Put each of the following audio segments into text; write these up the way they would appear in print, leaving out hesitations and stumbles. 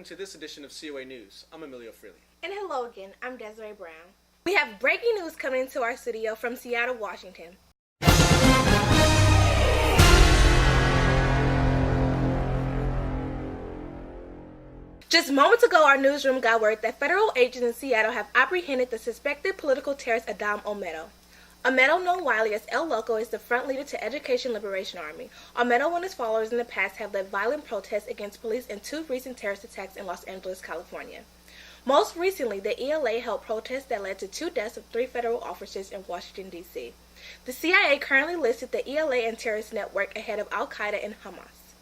welcome to this edition of COA News. I'm Emilio Freely. And hello again, I'm Desiree Brown. We have breaking news coming into our studio from Seattle, Washington. Just moments ago, our newsroom got word that federal agents in Seattle have apprehended the suspected political terrorist Adam Olmedo. Olmedo, known widely as El Loco, is the front leader to Education Liberation Army. Olmedo and his followers in the past have led violent protests against police in 2 recent terrorist attacks in Los Angeles, California. Most recently, the ELA held protests that led to 2 deaths of 3 federal officers in Washington, D.C. The CIA currently listed the ELA and terrorist network ahead of Al-Qaeda and Hamas.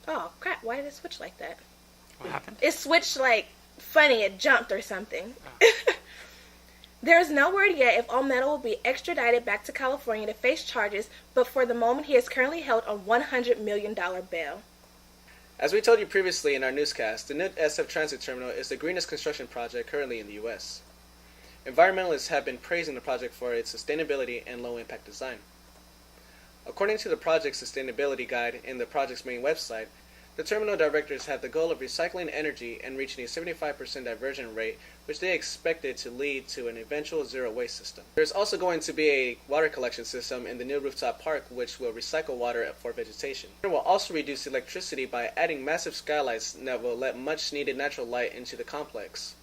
Oh, crap, why did it switch like that? What happened? It switched like funny, it jumped or something. Oh. There is no word yet if Olmedo will be extradited back to California to face charges, but for the moment he is currently held on $100 million bail. As we told you previously in our newscast, the new SF Transit Terminal is the greenest construction project currently in the U.S. Environmentalists have been praising the project for its sustainability and low-impact design. According to the project's sustainability guide in the project's main website, the terminal directors have the goal of recycling energy and reaching a 75% diversion rate, which they expected to lead to an eventual zero-waste system. There is also going to be a water collection system in the new rooftop park, which will recycle water for vegetation. It will also reduce electricity by adding massive skylights that will let much-needed natural light into the complex.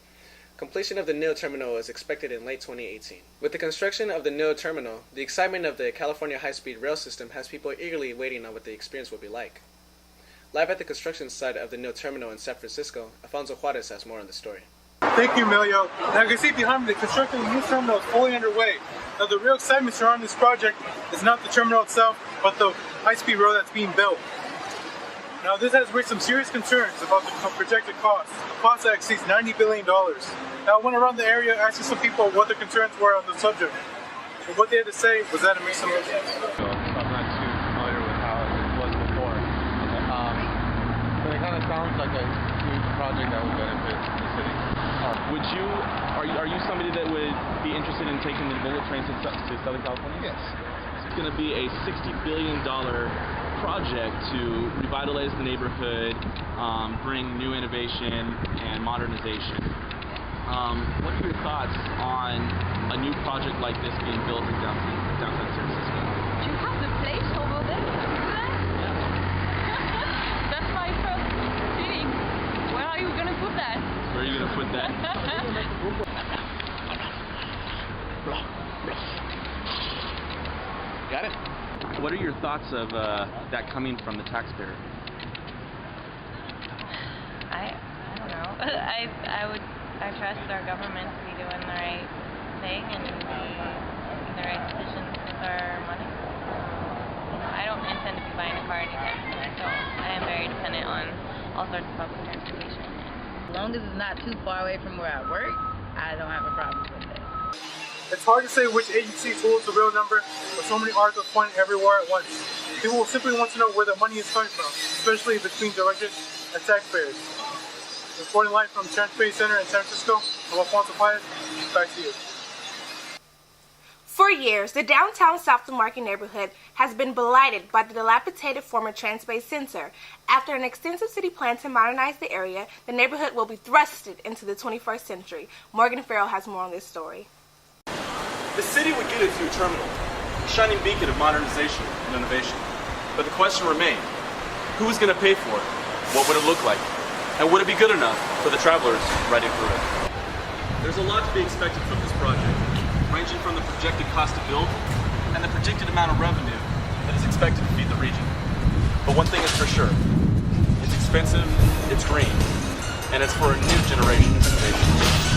Completion of the NIL terminal is expected in late 2018. With the construction of the NIL terminal, the excitement of the California high-speed rail system has people eagerly waiting on what the experience will be like. Live at the construction site of the NIL terminal in San Francisco, Alfonso Juarez has more on the story. Thank you, Emilio. Now you can see behind me the construction of the new terminal is fully underway. Now the real excitement surrounding this project is not the terminal itself, but the high-speed road that's being built. Now this has raised some serious concerns about the projected cost. The cost that exceeds $90 billion. Now I went around the area asking some people what their concerns were on the subject. And what they had to say was that it makes some sounds like a huge project that would benefit the city. Are you somebody that would be interested in taking the bullet train to Southern California? Yes. It's going to be a $60 billion project to revitalize the neighborhood, bring new innovation and modernization. What are your thoughts on a new project like this being built in downtown San Francisco? Do you have the place over there? That's my first feeling. Where are you going to put that? Where are you going to put that? Got it? What are your thoughts of that coming from the taxpayer? I don't know. I trust our government to be doing the right thing and making the right decisions with our money. I don't intend to be buying a car anytime soon, so I am very dependent on all sorts of public transportation. As long as it's not too far away from where I work, I don't have a problem with it. It's hard to say which agency holds the real number, but so many articles point everywhere at once. People will simply want to know where the money is coming from, especially between directors and taxpayers. Reporting live from Trans Space Center in San Francisco, I'm Alfonso Juarez. Back to you. For years, the downtown South of Market neighborhood has been blighted by the dilapidated former Transpace Center. After an extensive city plan to modernize the area, the neighborhood will be thrusted into the 21st century. Morgan Farrell has more on this story. The city would get its new terminal, a shining beacon of modernization and innovation. But the question remained, who was going to pay for it? What would it look like? And would it be good enough for the travelers riding through it? There's a lot to be expected from this project, ranging from the projected cost to build and the predicted amount of revenue that is expected to feed the region. But one thing is for sure, it's expensive, it's green, and it's for a new generation of innovation.